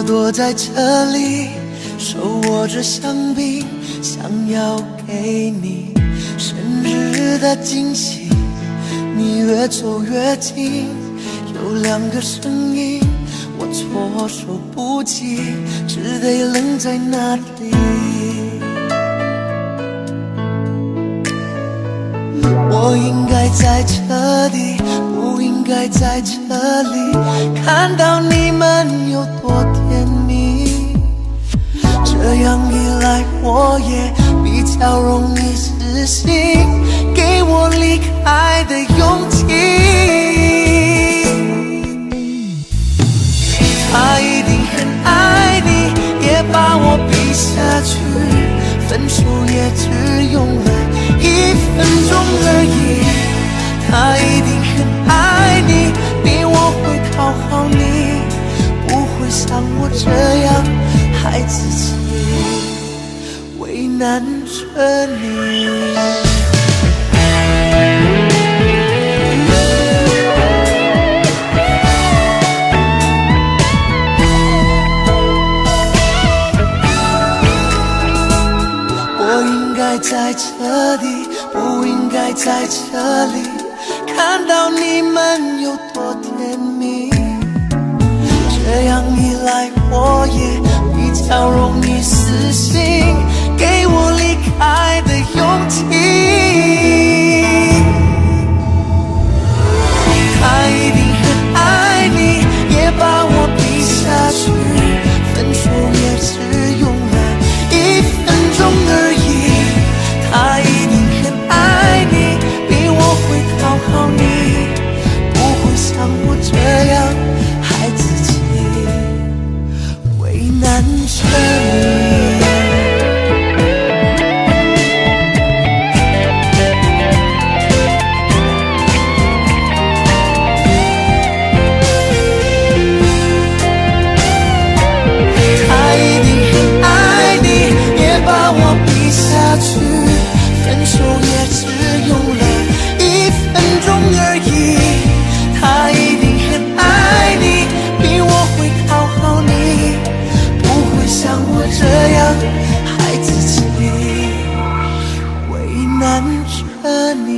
我躲在这里，手握着香槟，想要给你生日的惊喜。你越走越近，有两个声音，我措手不及，只得愣在那里。我应该在这里，不应该在这里，看到你们有多甜蜜。这样一来，我也比较容易死心，给我离开的勇气。他一定很爱你，也把我逼下去，分手也只用了1分钟而已。他一定很爱你，比我会讨好你，不会像我这样害自己，为难着你。我应该在这里，不应该在这里，看到你们有多甜蜜。这样一来，我也比较容易死心，给我离开的勇气。他一定很爱你，也把我逼下去，分手也只用了1分钟而已。他一定很爱你，比我会讨好你，不会像我这样害自己，为难着你。他一定很爱你，也把我逼下去，分手也只用了1分钟而已。他一定很爱你，比我会讨好你，不会像我这样害自己，为难着你。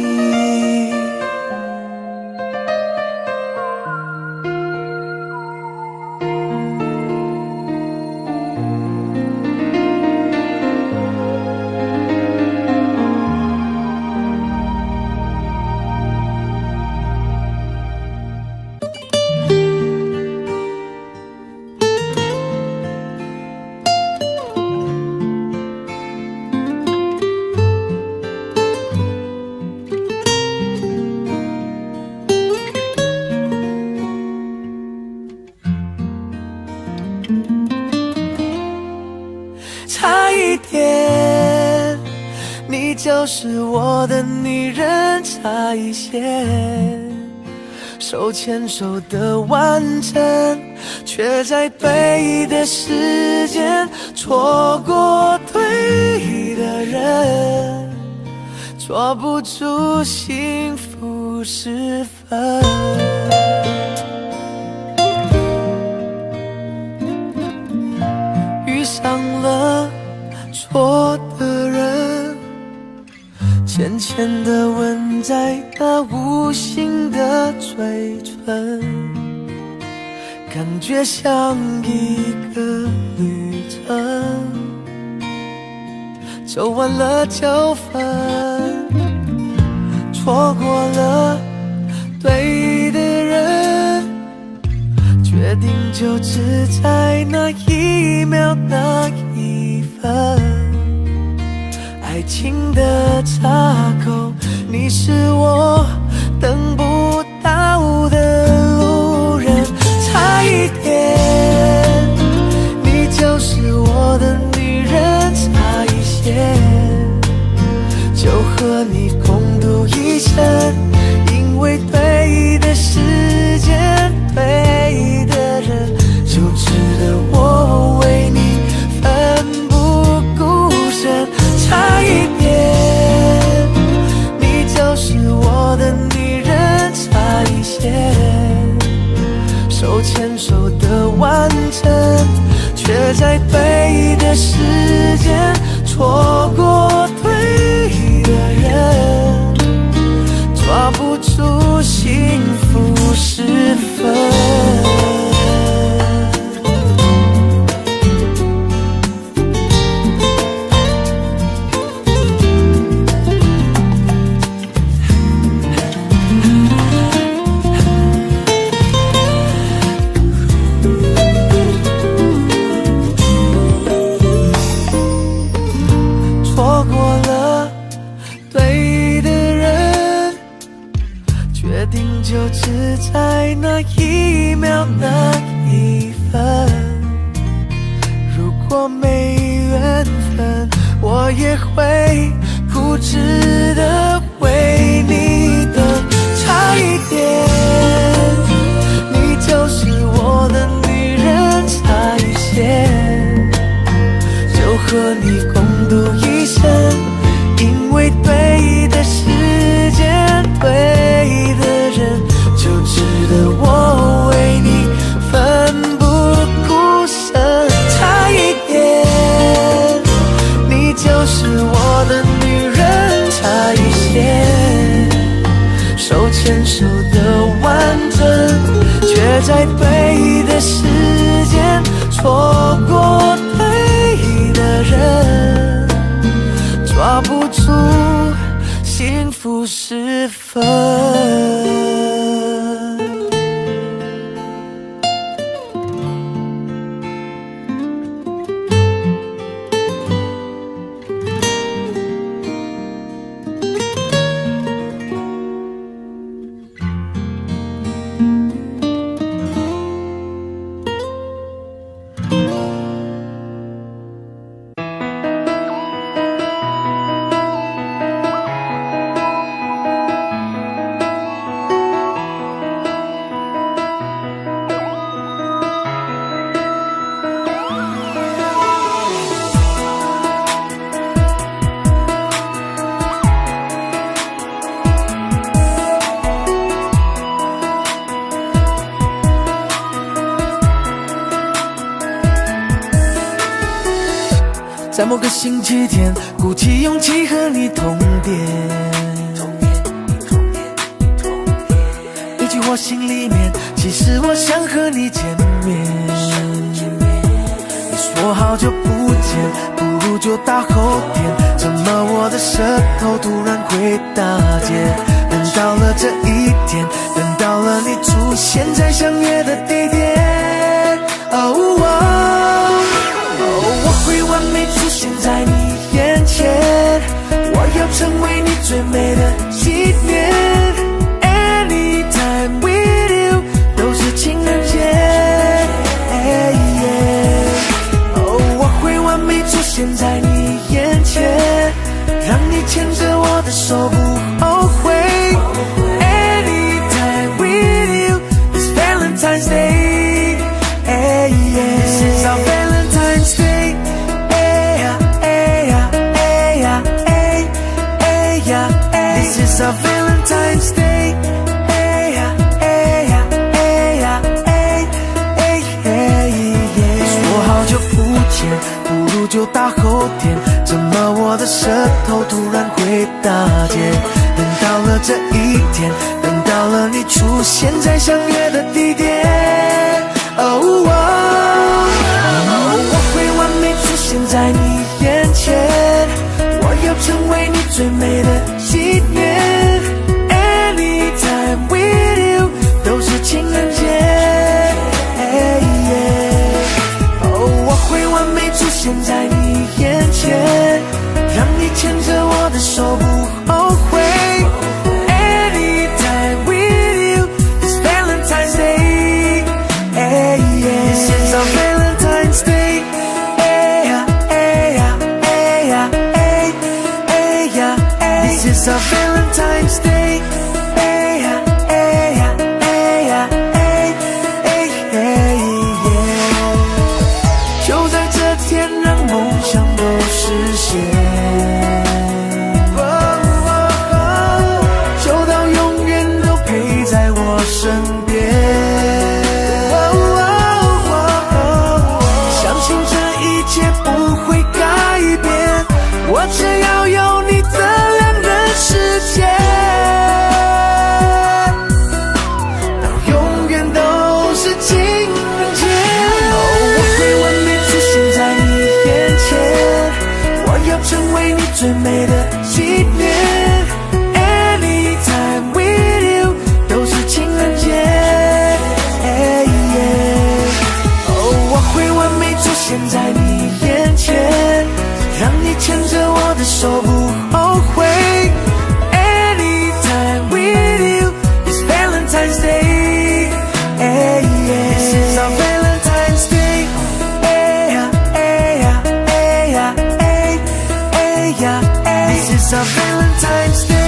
差一点，你就是我的女人，差一些，手牵手的完整，却在对的时间错过对的人，捉不住幸福时分。遇上了错的人，浅浅的吻在那无形的嘴唇，感觉像一个旅程，走完了9分，错过了对的人，决定就只在那1秒那1分。爱情的岔口，你是我等不到的路人，差一点，你就是我的女人，差一些，就和你共度一生，因为对的时间，对的人，就值得我为你奋不顾身。差一点，你就是我的女人，差一些，手牵牵手的完整，却在对的时间错过对的人，抓不住幸福时分。就只在那一秒那一分，如果没缘分，我也会固执的为你等。差一点，你就是我的女人，差一些就和你共度一生，因为对的时间，对的人，就值得我为你奋不顾身。差一点，你就是我的女人，差一些手牵手的完整，却在对的时间错过对的人，抓不住幸福时分。在某个星期天，鼓起勇气和你通电，一句话心里面，其实我想和你见面。你说好久不见，不如就大后天，怎么我的舌头突然会打结？等到了这一天，等到了你出现在相约的地点。我会完美出现在你眼前，我要成为你最美的纪念。Anytime with you 都是情人节。我会完美出现在你眼前，让你牵着我的手不后悔。Anytime with you it's Valentine's Day. This is our Valentine's Day. This is our Valentine's Day.你说好久不见，不如就大后天，怎么我的舌头突然会打结？等到了这一天，等到了你出现在相约的地点。我会完美出现在你眼前，我要成为你最美的纪念。Anytime with you 都是情人节。我会完美出现在你眼前，让你牵着我的手不后悔。Anytime with you it's Valentine's Day. This is our Valentine's Day. This is our Valentine's Day. Yeah. 就在这天，让梦最美的纪念。Anytime with you， 都是情人节。我会完美出现在你眼前，让你牵着我的手不后悔。Anytime with you is Valentine's Day. This is our Valentine's Day. This is our Valentine's Day.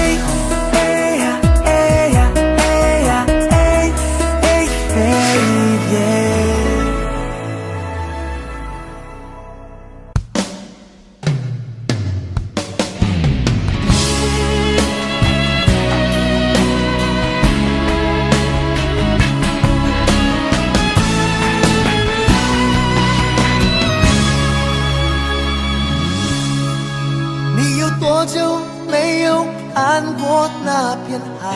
你有多久没有看过那片海？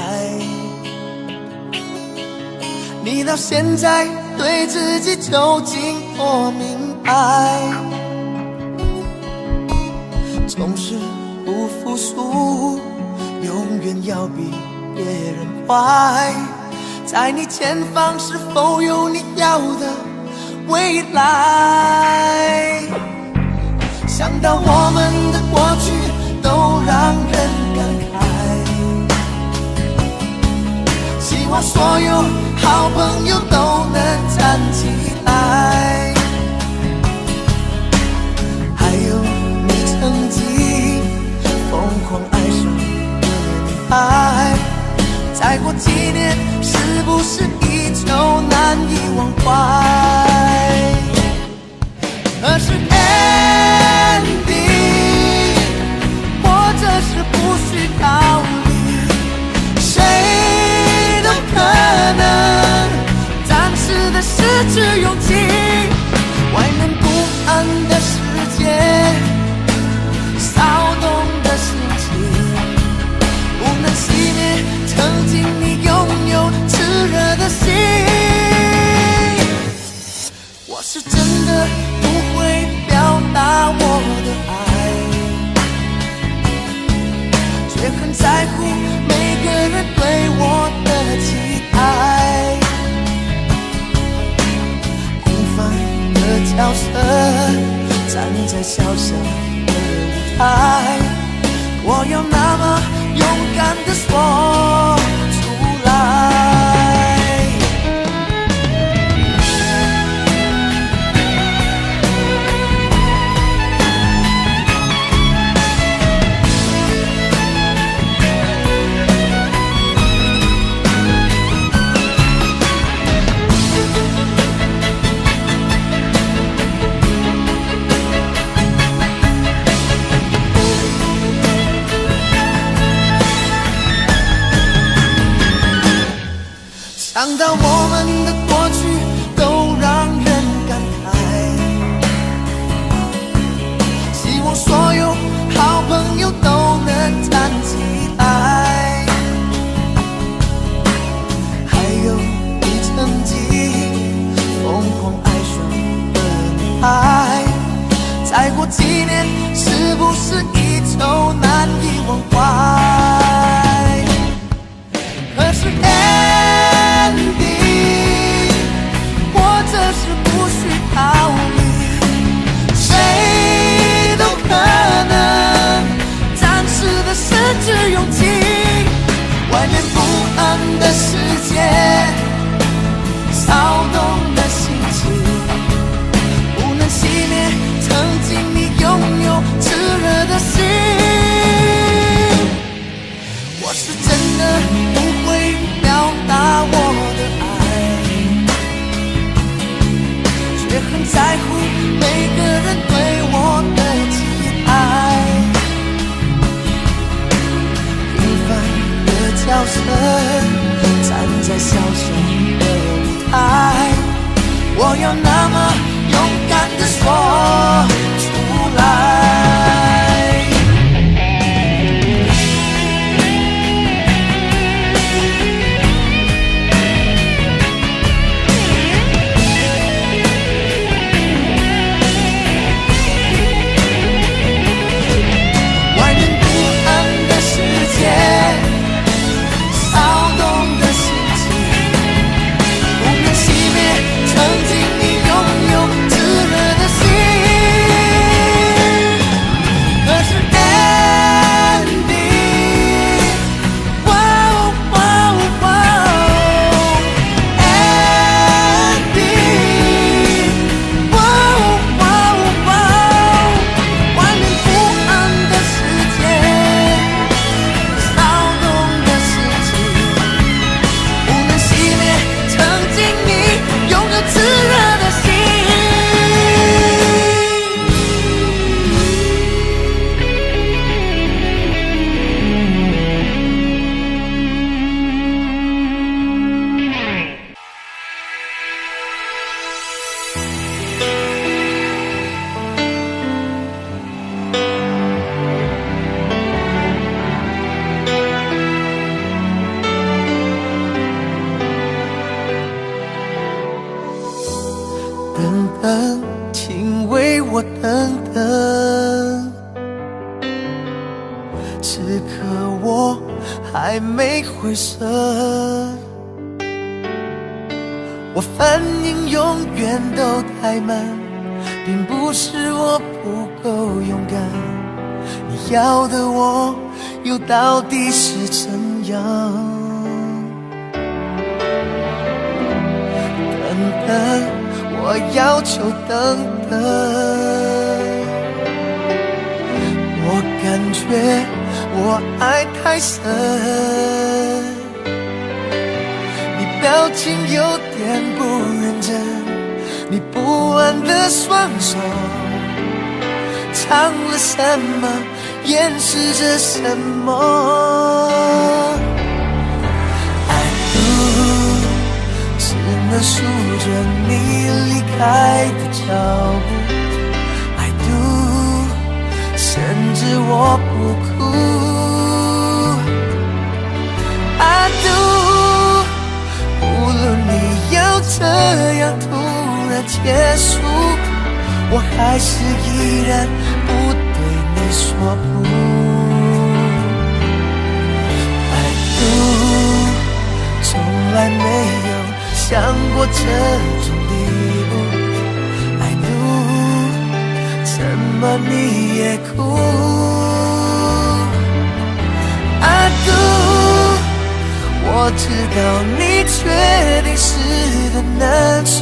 你到现在对自己究竟多明白？总是不服输，永远要比别人坏。在你前方是否有你要的未来？想到我们的过去都让人感慨，希望所有好朋友都能站起来。还有你曾经疯狂爱上的女孩，再过几年是不是依旧难以忘怀？可是或者是不需考虑，谁都可能暂时的失去勇气。外面不安的世界，骚动的心情，不能熄灭曾经你拥有炽热的心。我是真的不会表达我的爱，却很在乎每个人对我的期待。平凡的角色站在小小的舞台，我要那么勇敢地说出来。想到我们的过去都让人感慨，希望所有好朋友都能站起来。还有你曾经疯狂爱上的女孩，再过几年是不是依旧难以忘怀？可是或者是不需考虑，谁都可能暂时的失去勇气。外面不安的世界，骚动的心情，不能熄灭曾经你拥有炽热的心。我是真的不会表达我的爱，却很在乎每个人对我的期待。平凡的角色站在小小的舞台，我要那么勇敢地说出来。外等等，请为我等等。此刻我还没回神，我反应永远都太慢，并不是我不够勇敢，你要的我又到底是怎样？等等，我要求等等，我感觉我爱太深，你表情有点不认真，你不安的双手藏了什么，掩饰着什么？爱不只能数着你离开的脚步，爱不甚至我不哭，爱不无论你要这样突然结束，我还是依然不对你说不。爱不从来没有想过这种地步，爱不怎么你也哭，爱不我知道你确定是个难处，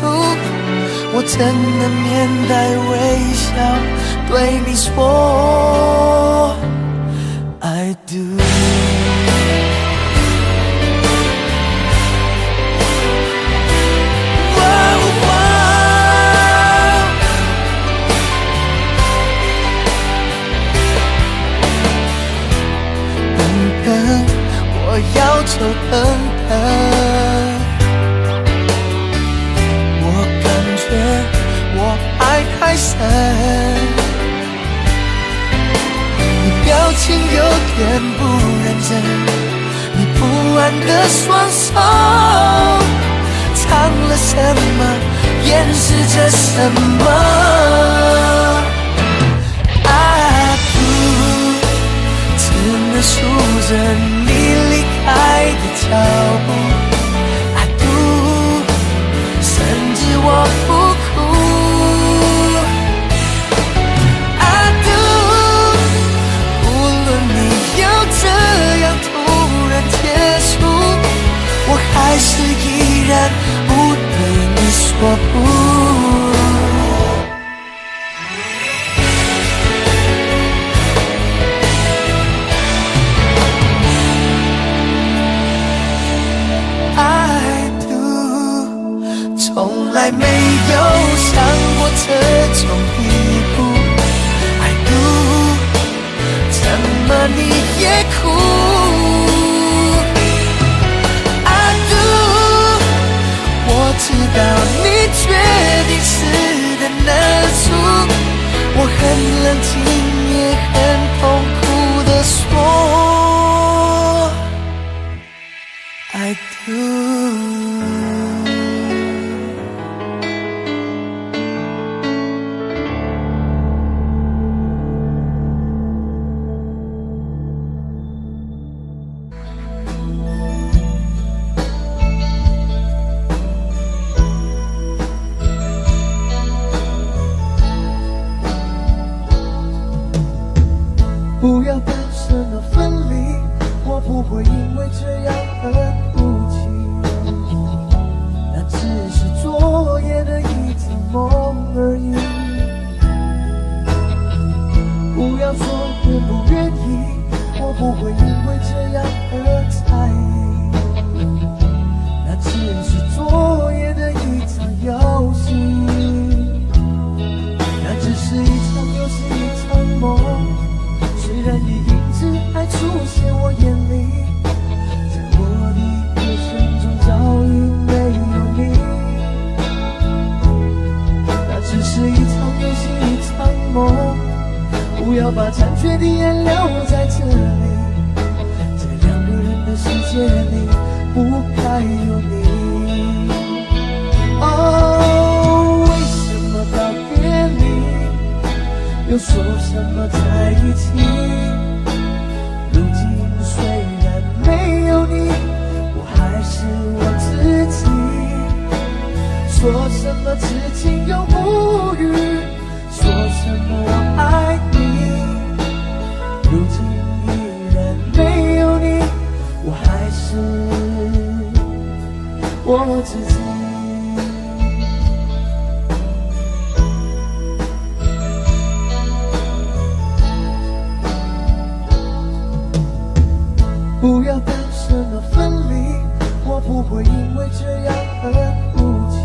我怎能面带微笑对你说 I do。 等等，我要求等等，我感觉我爱太深，你表情有点不认真，你不安的双手藏了什么，掩饰着什么？爱不只能数着你离开的脚步，爱不甚至我不哭，爱不无论你要这样突然结束，我还是依然不对你说不。从来没有想过这种地步，爱不怎么你也哭，爱不我知道你决定是个难处，我很冷静也很痛苦地说 I do。不要单身的分离，我不会因为这样而哭泣，那只是昨夜的一场梦而已。不要说愿不愿意，我不会因为这样而在意，那只是昨夜的一场游戏，那只是一场游戏，一场梦。虽然你影子还出现我眼里，在我的歌声中早已没有你，那只是一场游戏，一场梦。不要把残缺的眼留在这里，在两个人的世界里不该有你。哦，为什又说什么在一起？如今虽然没有你，我还是我自己。说什么至今又无语，说什么我爱你，如今依然没有你，我还是我自己。不要谈什么分离，我不会因为这样而哭泣，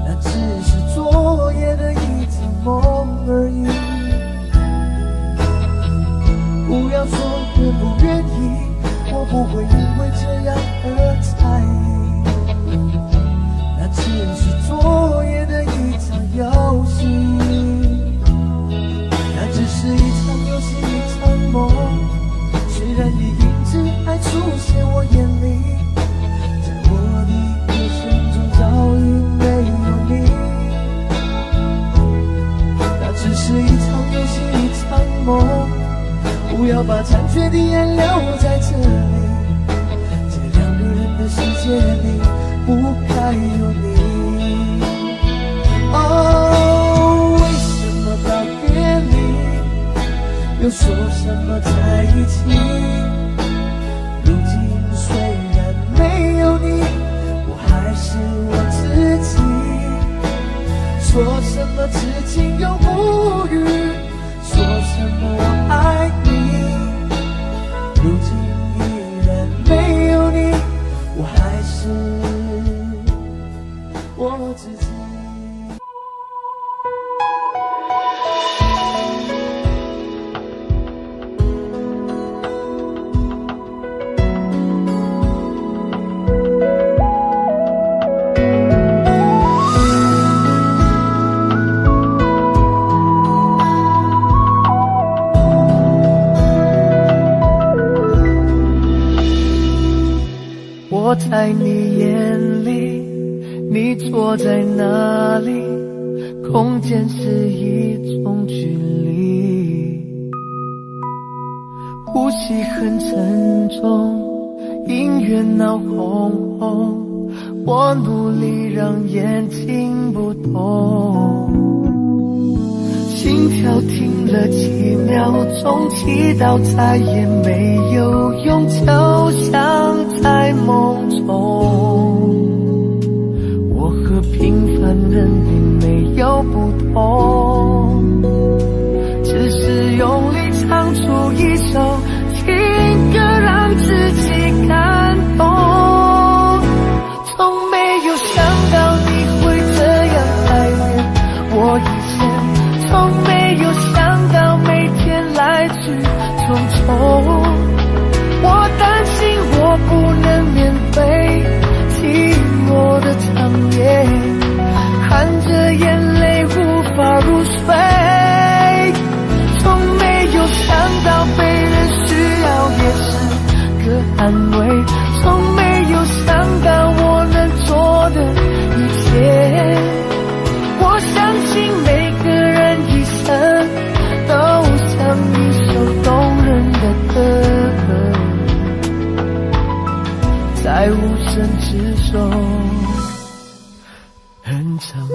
那只是昨夜的一场梦而已。不要说愿不愿意，我不会因为这样而在意，那只是昨夜的一场游戏，那只是一场游戏，一场梦。虽然你影子还出现我眼里，在我的歌声中早已没有你，那只是一场游戏，一场梦。不要把残缺的爱留在这里，在两个人的世界里不该有你。哦，为什么道别离，又说什么在一起？如今虽然没有你，我还是我自己。说什么至今又无语，说什么我爱你，如今依然没有你，我还是我自己。我在你眼里，你坐在哪里？空间是一种距离，呼吸很沉重，音乐闹哄哄，我努力让眼睛不动，心跳停了几秒钟，祈祷再也没有用，就像在梦中。我和平凡人并没有不同，只是用力唱出一首情歌，让自己感动。从没有想到你会这样改变我一生，从没有想到每天来去匆匆，我担心我不能面对寂寞的长夜，含着眼泪无法入睡。从没有想到被人需要也是个安慰，从没有想到我能做的一切。我相信每个人一生都像一首动人的歌，在无声之中哼唱着。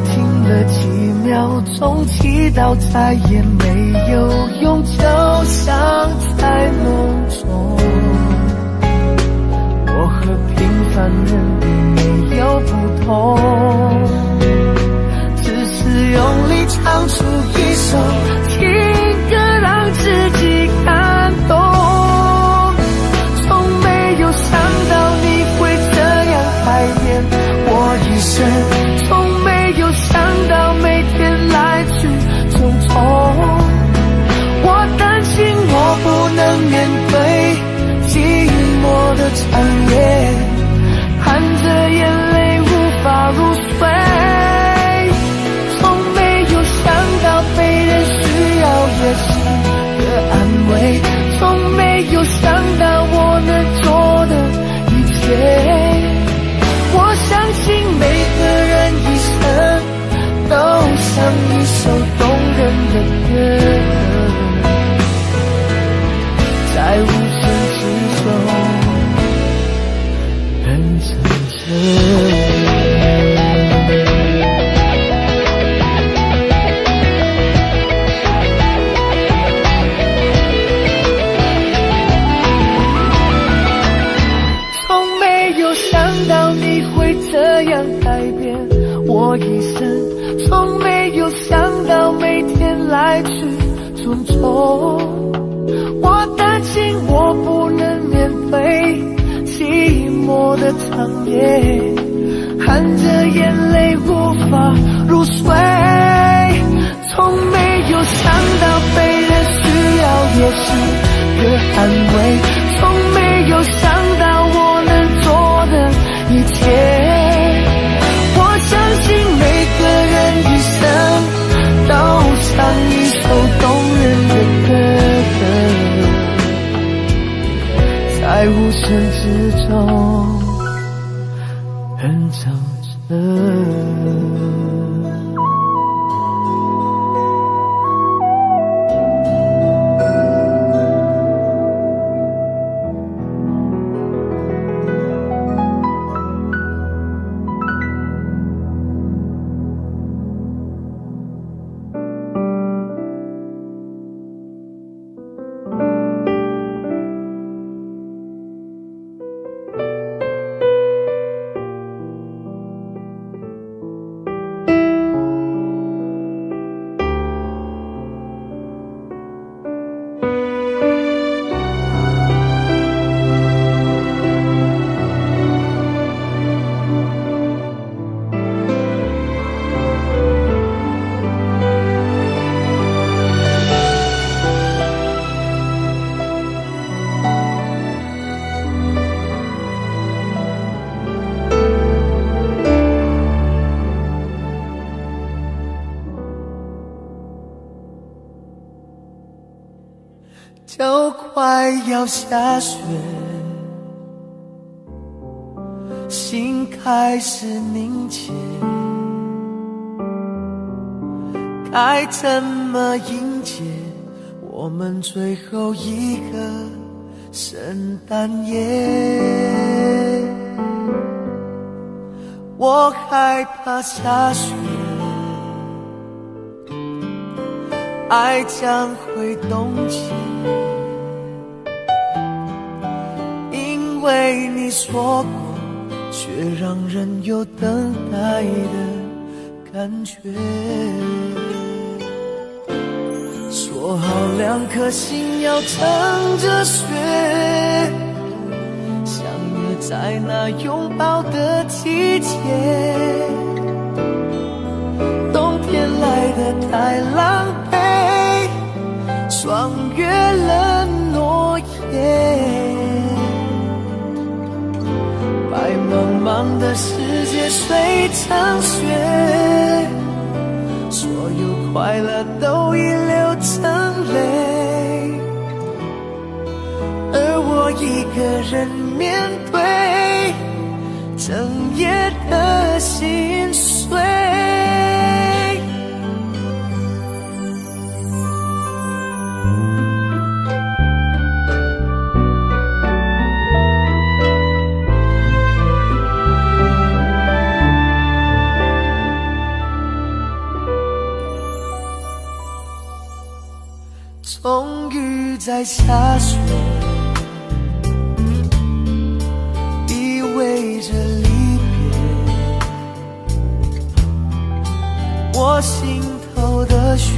停了几秒钟，祈祷再也没有用，就像在梦中。我和平凡人并没有不同，只是用力唱出一首情歌，让自己感动。从没有想到你会这样改变我一生，从没有想到每天来去匆匆，我担心我不能面对寂寞的长夜，含着眼泪无法入睡。从没有想首动人的歌，在无声之中哼唱着。从没有想到你会这样改变我一生，从没有想到每天来去匆匆，我担心我不能面对寂寞的长夜，含着眼泪无法入睡。从没有想到被人需要也是个安慰，从没有想到我能做的一切。我相信每个人一生都唱一首动人的歌，在无声之中哼唱着。就快要下雪，心开始凝结，该怎么迎接我们最后一个圣诞夜？我害怕下雪，爱将会冻结，因为你说过，却让人有等待的感觉。说好两颗心要乘着雪，相约在那拥抱的季节。冬天来得太狼狈，霜越了诺言，白茫茫的世界碎成雪，所有快乐都已流成泪，而我一个人面对整夜的心碎。终于在下雪，意味着离别。我心头的雪，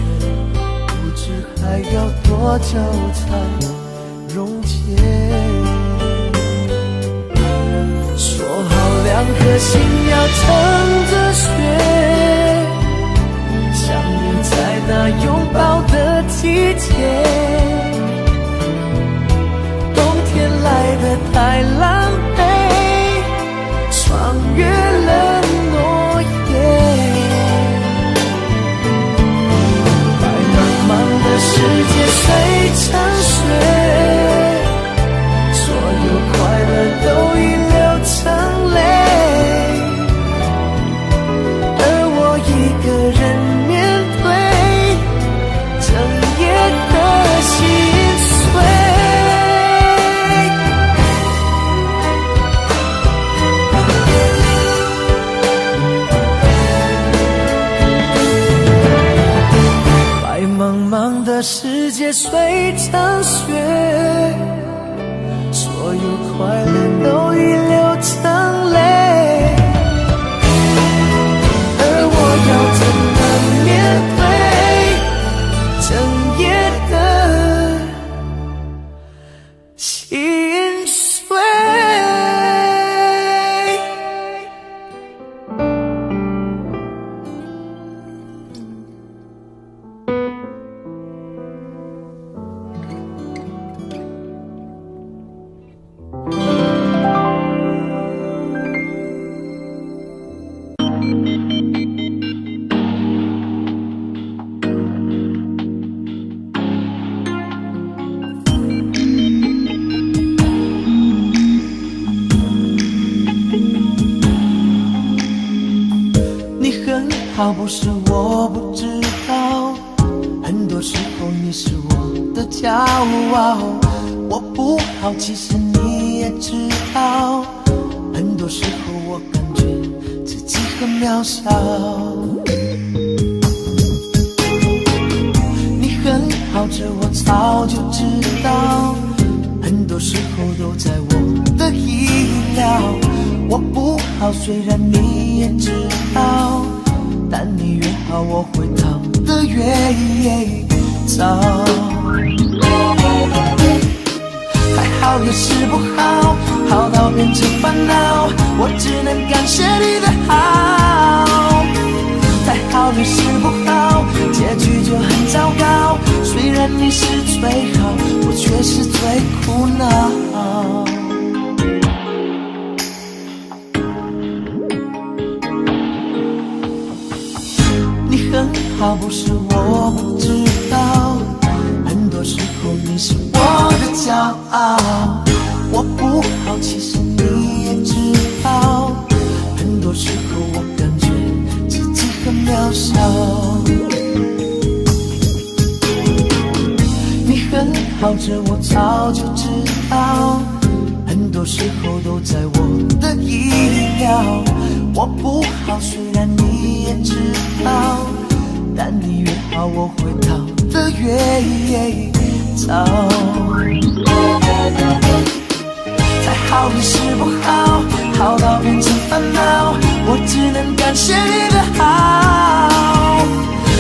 不知还要多久才溶解。说好两颗心要乘着雪，相约在那拥抱的季节。冬天来得太狼狈，穿越了诺言，白茫茫的世界碎成雪，所有快乐都已流成泪，而我一个人面对的世界碎成雪，所有快乐都遗留成泪，而我要怎么面对整夜的心碎？好，不是我不知道，很多时候你是我的骄傲。我不好，其实你也知道，很多时候我感觉自己很渺小。你很好，这我早就知道，很多时候都在我的意料。我不好，虽然你也知道，但你越好，我会逃得越早。还好也是不好，好到变成烦恼，我只能感谢你的好。再好也是不好，结局就很糟糕。虽然你是最好，我却是最苦恼。很好，不是我不知道，很多时候你是我的骄傲。我不好，其实你也知道，很多时候我感觉自己很渺小。你很好，这我早就知道，很多时候都在我的意料。我不好，虽然你也知道，但你越好，我会逃得越早。再好也是不好，好到变成烦恼，我只能感谢你的好。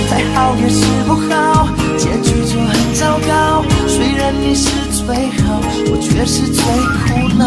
再好也是不好，结局就很糟糕。虽然你是最好，我却是最苦恼。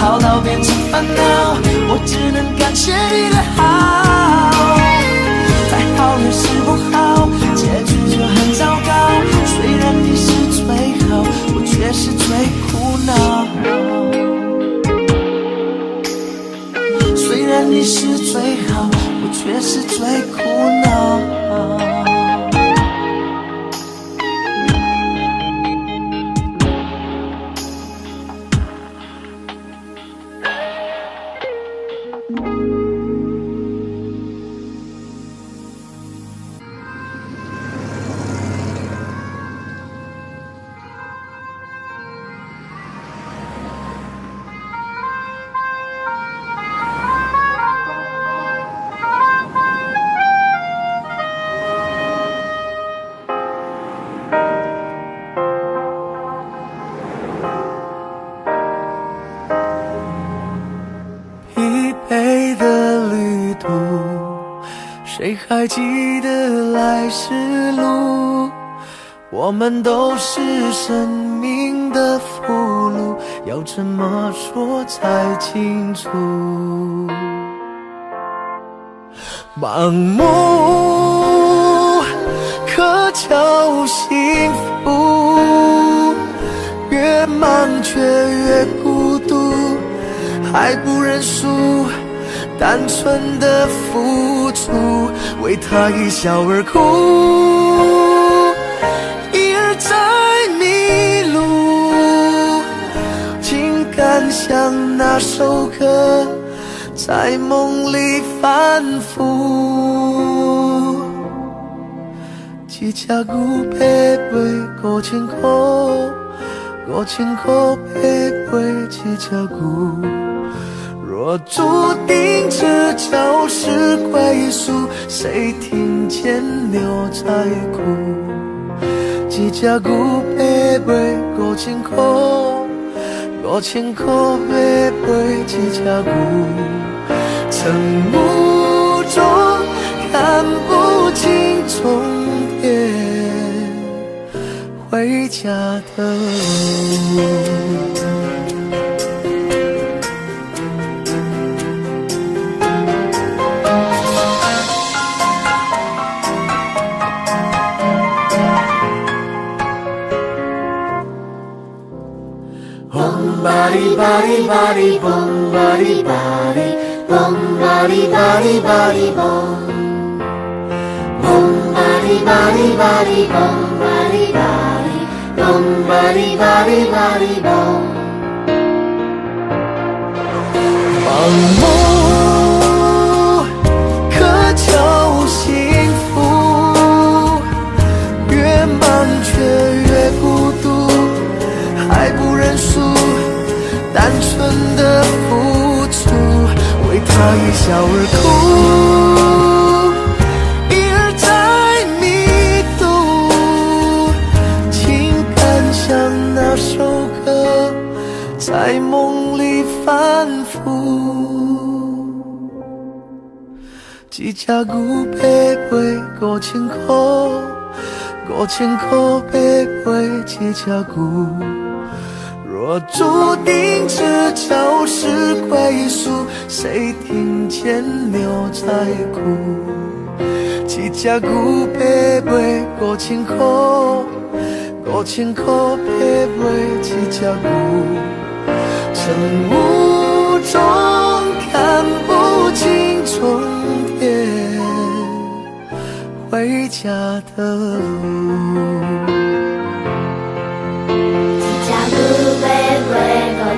好到变成烦恼，我只能感谢你的好。再好也是不好，结局就很糟糕。虽然你是最好，我却是最苦恼。虽然你是最好，我却是最苦恼。谁还记得来时路？我们都是生命的俘虏，要怎么说才清楚？盲目可叫幸福，越忙却越孤独，还不认输，单纯的付出，为他一笑而哭，一而再迷路，竟敢像那首歌在梦里反复。一只牛爬飞5000块，5000块爬飞一只牛。若注定这就是归宿，谁听见牛在哭？一只牛爬飞5000块，5000块爬飞一只牛。晨雾中看不清终点，回家的路。Body, body, body, boom, body, body, boom, body, body, body, boom. Boom, body, body, body, boom, body, body, boom, body, body, body, boom. 盲目渴求幸福，越忙却越孤独，还不认输。单纯的付出，为他一笑而哭，一而再迷途，竟敢像那首歌在梦里反复。一只牛爬飞5000块，5000块爬飞一只牛。若注定这就是归宿，谁听见牛在哭？一只牛爬飞5000块，5000块爬飞一只牛。晨雾中看不清终点，回家的路。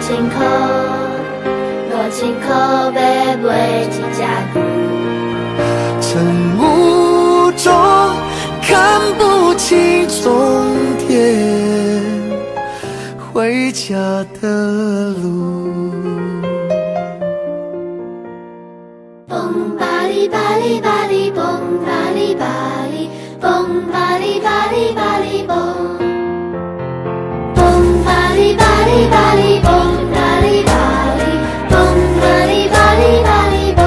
5000块，5000块爬飞一只牛。晨雾中看不清终点，回家的路。蹦吧哩吧哩吧哩，蹦吧哩吧哩，蹦吧哩吧哩吧哩蹦。蹦吧哩吧哩吧哩，蹦吧哩吧哩，蹦吧哩吧哩吧哩蹦。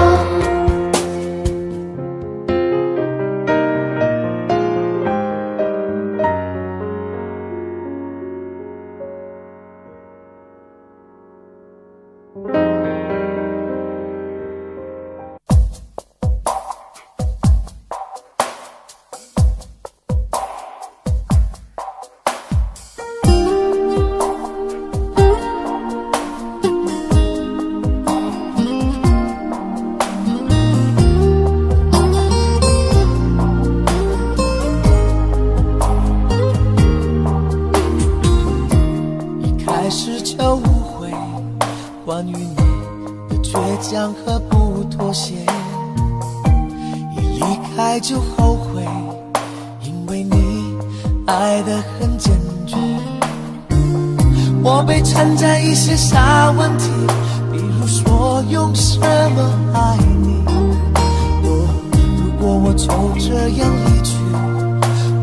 关于你的倔强和不妥协，一离开就后悔，因为你爱得很坚决。我被缠在一些小问题，比如说用什么爱你。如果我就这样离去，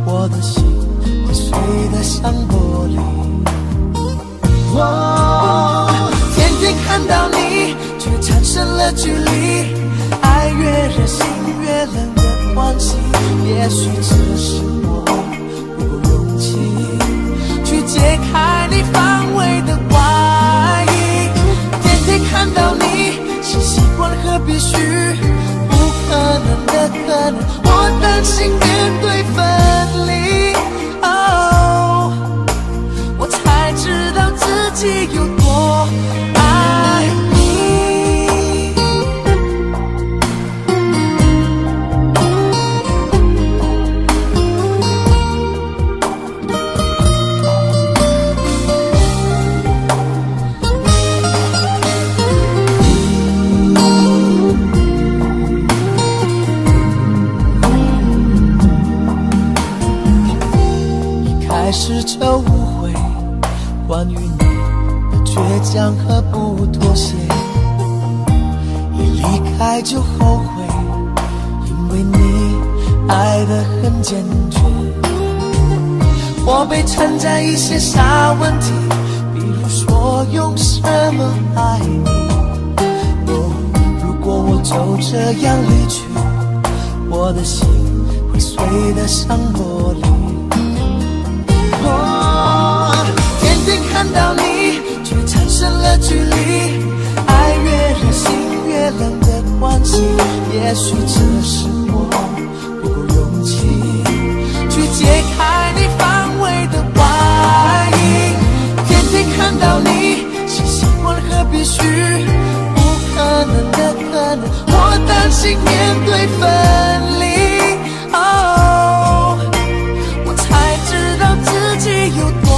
我的心会碎得像玻璃。天天看到你，却产生了距离，爱越热心越冷的关系。也许这是我不够勇气去解开你防卫的外衣。天天看到你，是习惯和必须，不可能的可能，我担心面对分离。我才知道自己有多爱你。开始就误会关于你的倔强和不妥协，一离开就后悔，因为你爱得很坚决。我被缠在一些小问题，比如说用什么爱你。如果我就这样离去，我的心会碎得像玻璃。天天看到你，却产生了距离，爱越热心越冷的关系。也许这是我不够勇气去解开你防卫的外衣。天天看到你，是习惯和必须，不可能的可能，我担心面对分离。我才知道自己有多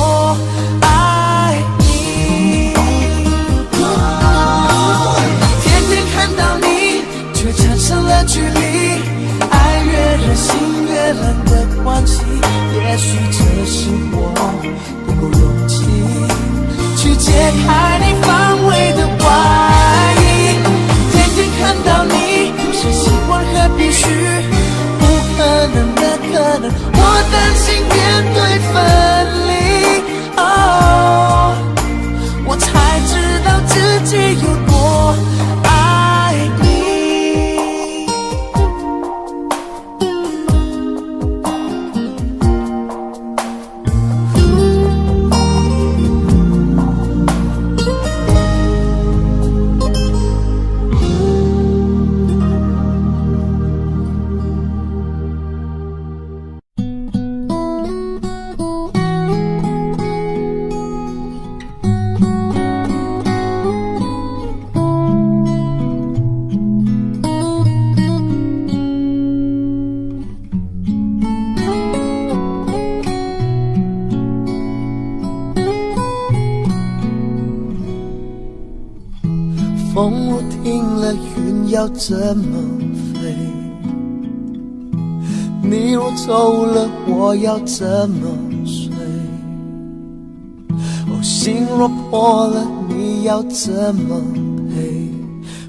爱你。天天看到你，却产生了距离，爱越热心越冷的关系。也许这是我不够勇气去解开你防卫的外衣。天天看到你，是习惯和必须，不可能的可能，我担心面对分离。我才知道自己有多爱你。风不停了，云要怎么飞？你若走了，我要怎么睡？心若破了，你要怎么赔？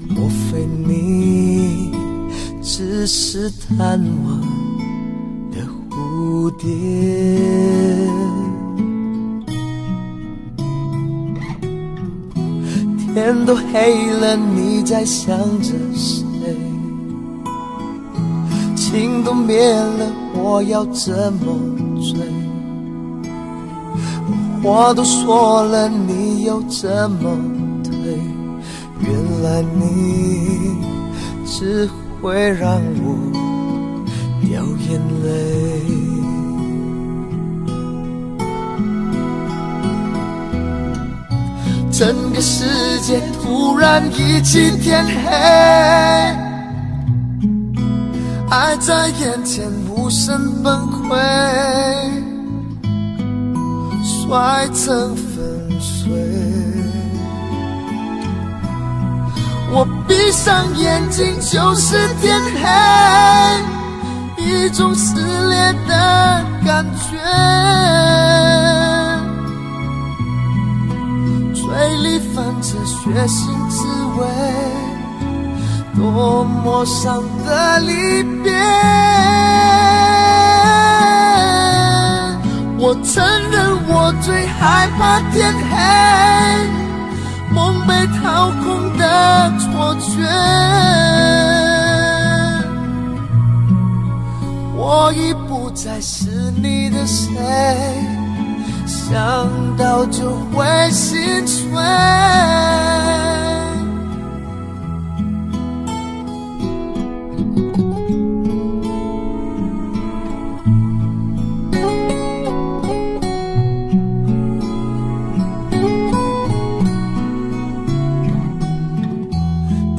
莫非你只是贪玩的蝴蝶？天都黑了，你在想着谁？情都灭了，我要怎么追？话都说了，你又怎么退？原来你只会让我掉眼泪。整个世界突然一起天黑，爱在眼前无声崩溃，摔成粉碎。我闭上眼睛就是天黑，一种撕裂的感觉，嘴里泛着血腥滋味，多么伤的离别。我承认我最害怕天黑，梦被掏空的错觉，我已不再是你的谁，想到就会心碎。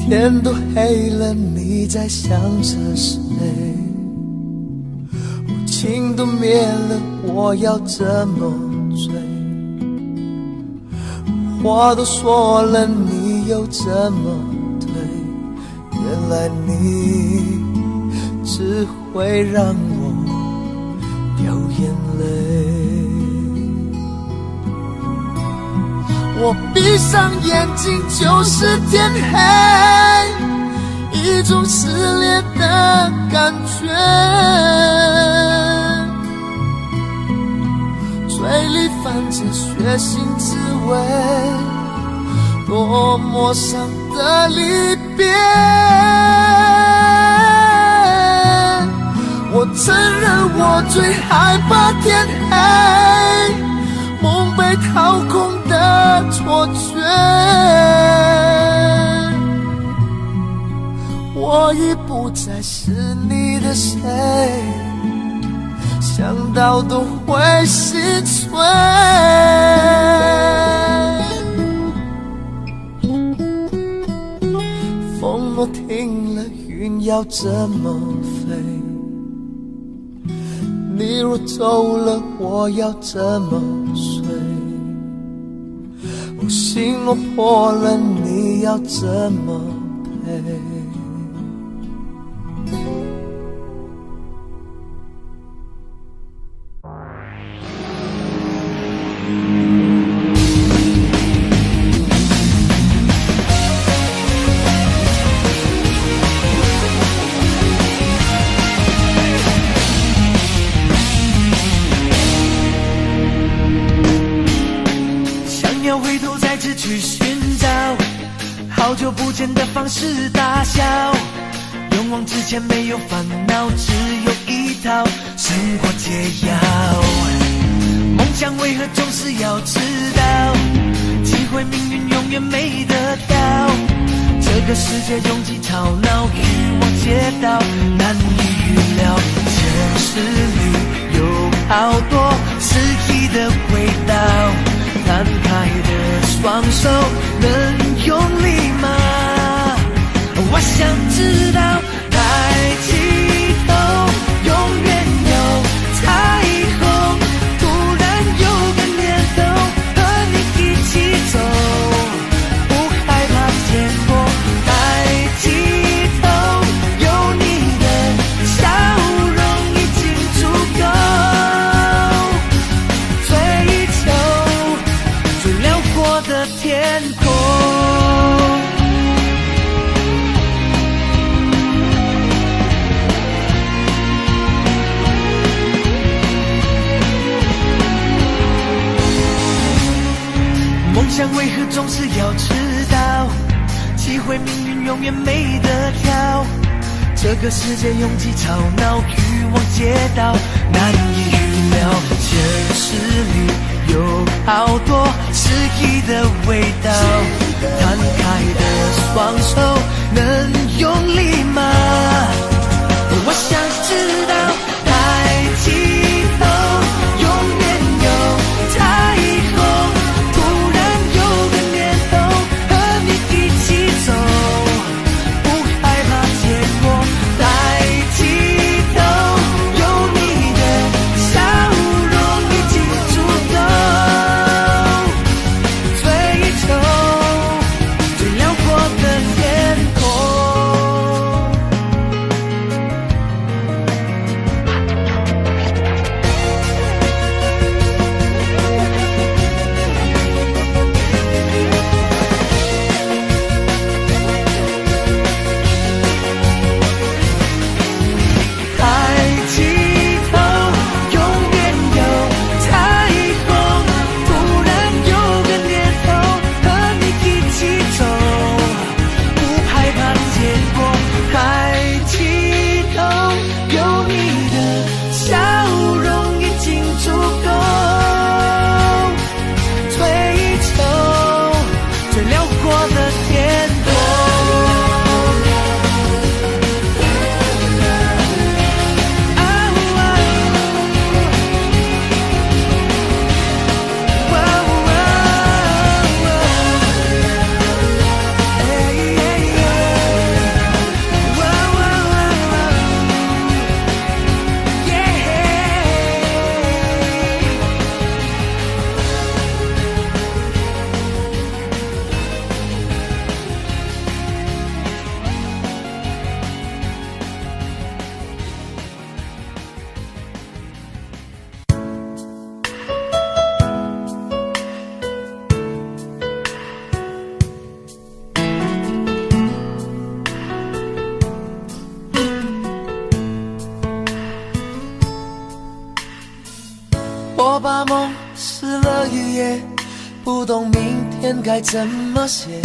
天都黑了，你在想着谁？情都灭了，我要怎么追？话都说了，你又怎么退？原来你只会让我掉眼泪。我闭上眼睛就是天黑，一种撕裂的感觉，嘴里泛着血腥滋味，多么伤的离别。我承认我最害怕天黑，梦被掏空的错觉，我已不再是你的谁，想到都会心碎。风若停了，云要怎么飞？你若走了，我要怎么睡？我心若破了，你要怎么陪？回头再次去寻找好久不见的方式大笑，勇往直前没有烦恼，只有一套生活解药。梦想为何总是要迟到？机会命运永远没得到。这个世界拥挤吵闹，欲望街道难以预料。现实里有好多诗意的味道，摊开的双手能用力吗？我想知道，抬起头，永远有彩虹。突然有个念头，和你一起走，不害怕结果。抬起头，有你的笑容已经足够。追求最辽阔的天空。梦想为何总是要迟到？机会命运永远没得挑。这个世界拥挤吵闹，欲望街道难以预料。现实里有好多诗意的味道，摊开的双手能用力吗？我想知道，抬起头，永远有彩虹。突然有个念头，和你一起走，不害怕结果。抬起头，有你的笑容已经足够。追求最辽阔的天空。把梦撕了一页，不懂明天该怎么写。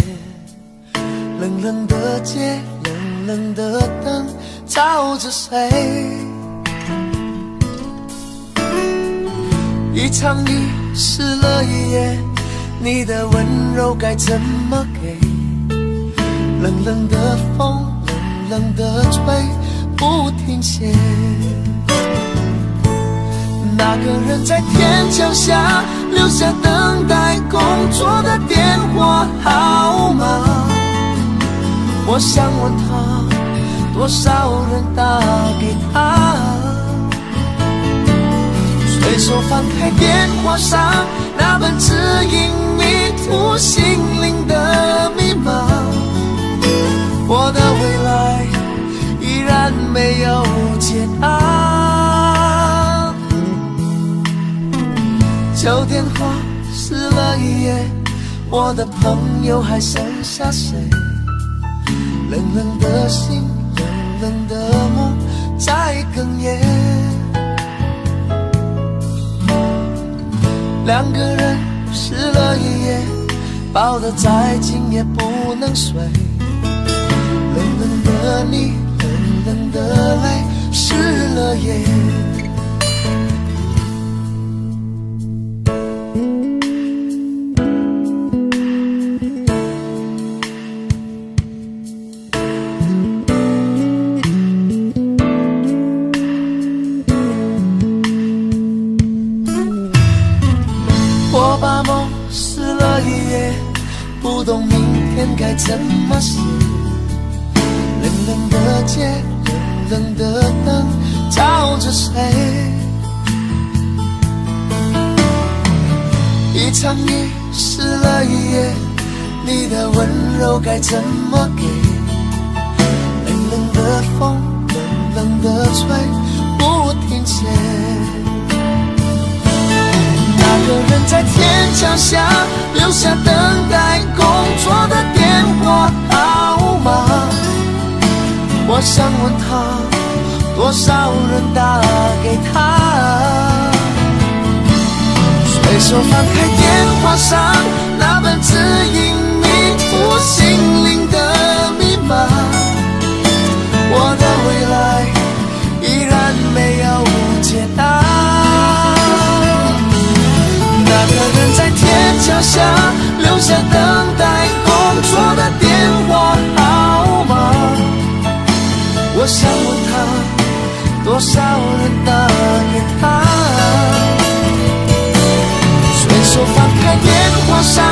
冷冷的街，冷冷的灯，照着谁？一场雨湿了一夜，你的温柔该怎么给？冷冷的风，冷冷的吹，不停歇。那个人在天桥下留下等待工作的电话号码，我想问他，多少人打给他？随手翻开电话上那本指引迷途心灵的密码，我的未来依然没有解答。旧电话撕了一页，我的朋友还剩下谁？冷冷的心，冷冷的梦在哽咽。两个人湿了一夜，抱得再紧也不能睡。冷冷的你，冷冷的泪，湿了夜。我把梦撕了一夜，不懂明天该怎么写。冷冷的街，冷冷的灯，照着谁？一场雨湿了一夜，你的温柔该怎么给？冷冷的风，冷冷的吹，不停歇。那个人在天桥下留下等待工作的电话号码，我想问他，多少人打给他？随手翻开电话上那本指引迷途心灵的密码，我的未来依然没有解答。那个人在天桥下留下等待工作的电话号码，我想问他，多少人打给他？随手翻开电话上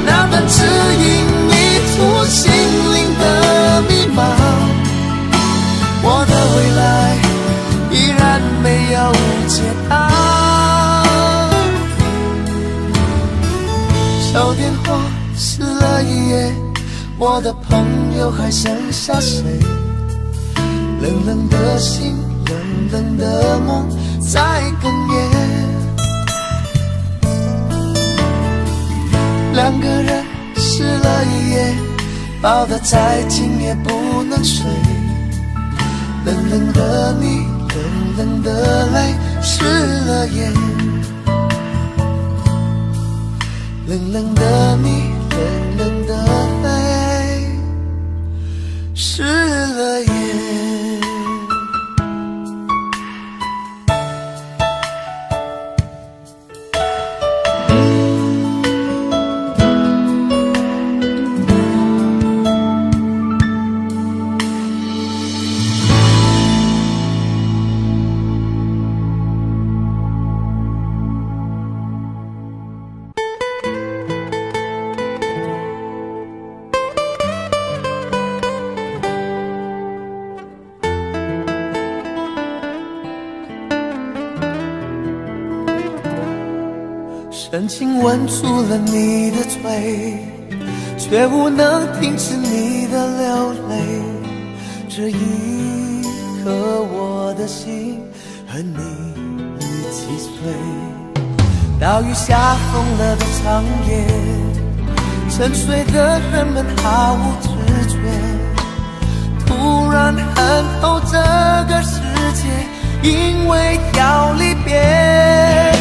那本指引迷途心灵的密码，我的未来依然没有解答。旧电话撕了一夜，我的朋友还剩下谁？冷冷的心，冷冷的梦在哽咽。两个人湿了一夜，抱得再紧也不能睡。冷冷的你，冷冷的泪，湿了夜。冷冷的你，冷冷的泪，湿了夜。深情吻住了你的嘴，却无能停止你的流泪。这一刻我的心和你一起碎。岛屿下疯了的长夜，沉睡的人们毫无知觉，突然恨透这个世界，因为要离别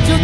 就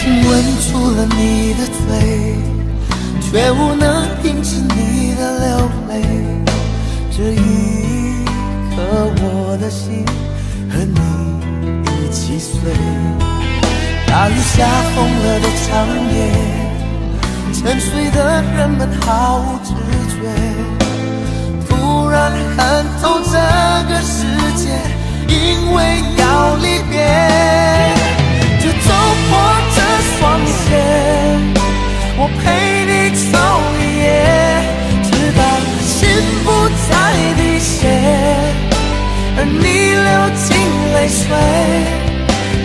亲吻住了你的嘴，却无能停止你的流泪。这一刻我的心和你一起碎。大雨下疯了的长夜，沉睡的人们毫无知觉，突然看透这个世界，因为要离别，就走破这双鞋，我陪你走一夜，直到心不再滴血，而你流尽泪水，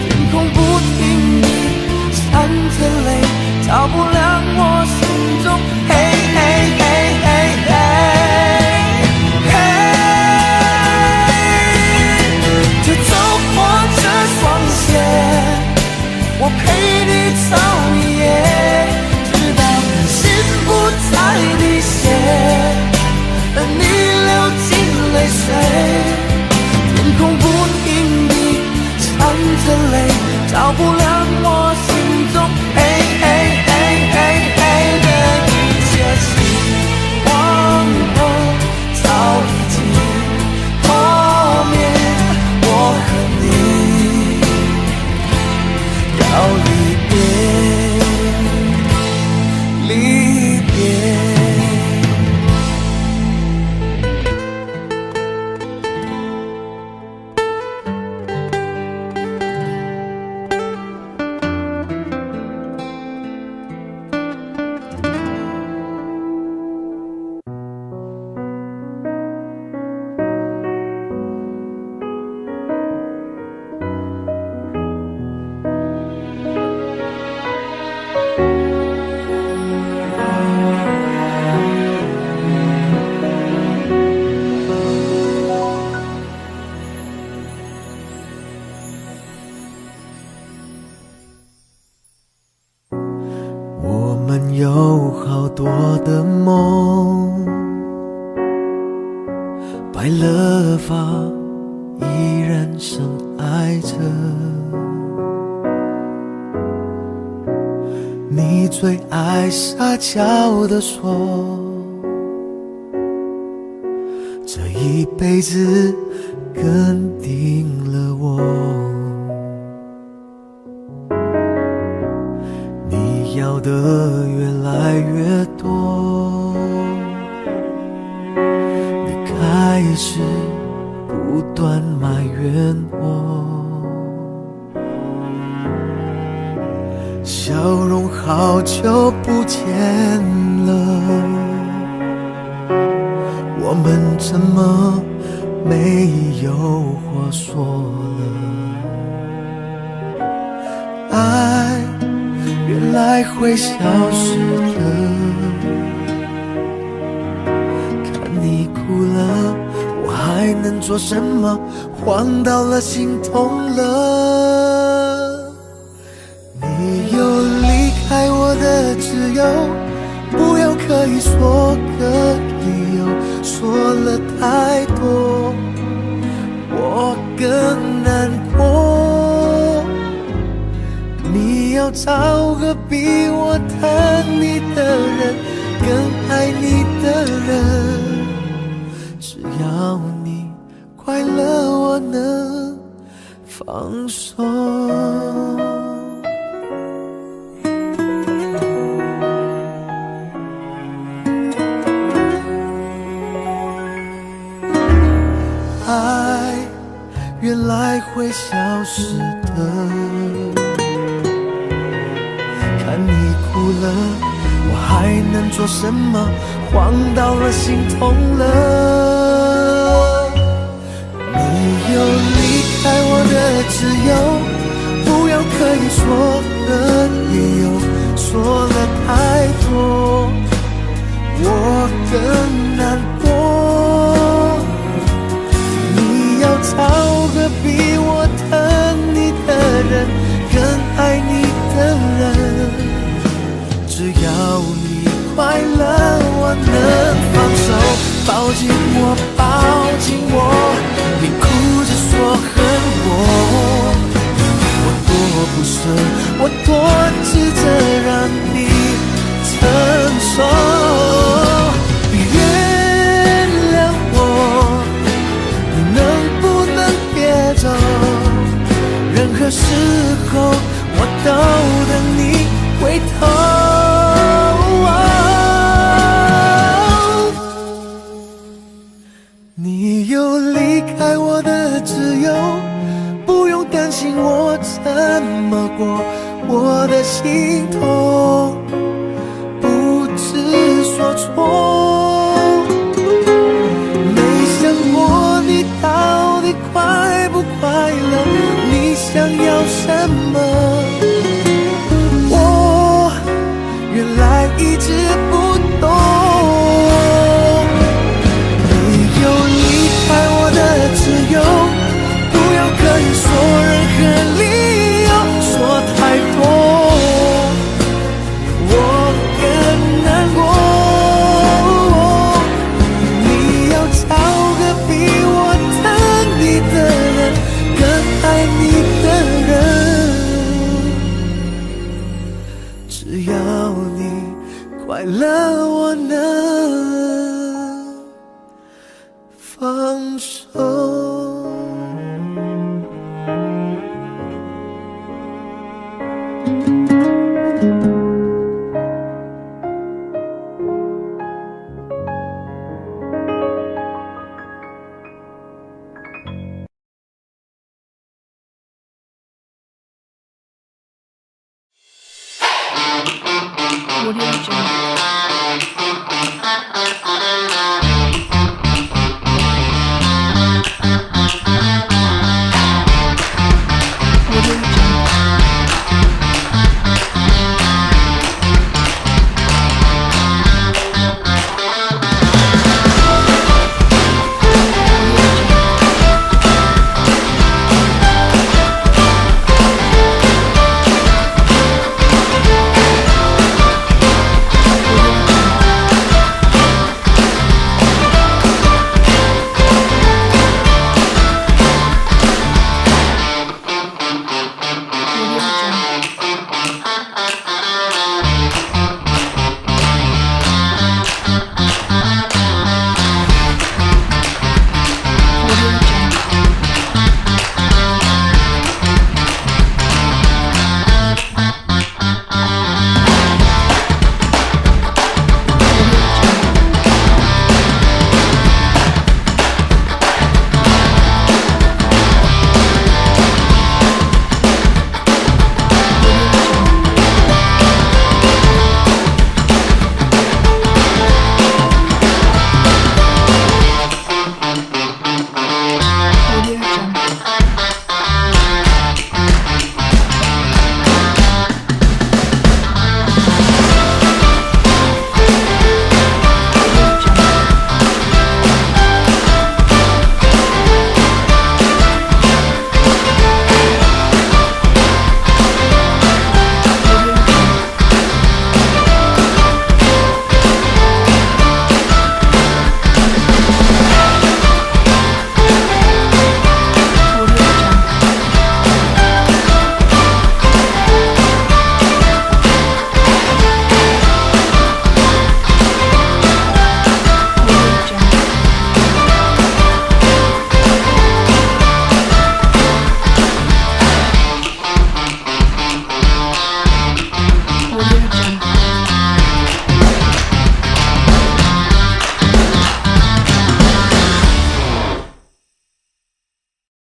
天空不停地闪着泪，照不亮我心中黑黑黑黑黑黑，就走破这双鞋，我陪你走一夜，直到心不再滴血，而你流尽泪水，天空不停地闪着泪，照不亮我心中黑黑黑黑黑的一切，希望早已经破灭，我和你要离别，离别。我们有好多的梦，白了发依然深爱着，你最爱撒娇地说，这一辈子跟定了我。你要的越来越多，你开始不断埋怨我，笑容好久不见了，我们怎么没有话说了？爱原来会消失的，看你哭了，我还能做什么？慌到了，心痛了。你有离开我的自由，不要刻意说个理由，说了太多，我更难过。你要找个比我疼你的人，更爱你的人，只要你快乐，我能放手。爱原来会消失的，看你哭了，我还能做什么？慌到了，心痛了。你有离开我的自由，不要刻意说个理由，说了太多，我更难过。你要找个比我疼你的人，更爱你的人，只要你快乐，我能放手。抱紧我，抱紧我，你哭着说恨我，我多不舍，我多值得让你承受。原谅我，你能不能别走？任何时候我都等你回头。你有离开我的自由，不用担心我怎么过，我的心痛不知所措。没想过你到底快不快乐，你想要什么，我原来一直不懂。你有离开我的自由，不要刻意说任何理由，说太多我更难过。你要找个比我疼你的人，更爱你的人，只要你快乐，我能放手。Audio Jungle.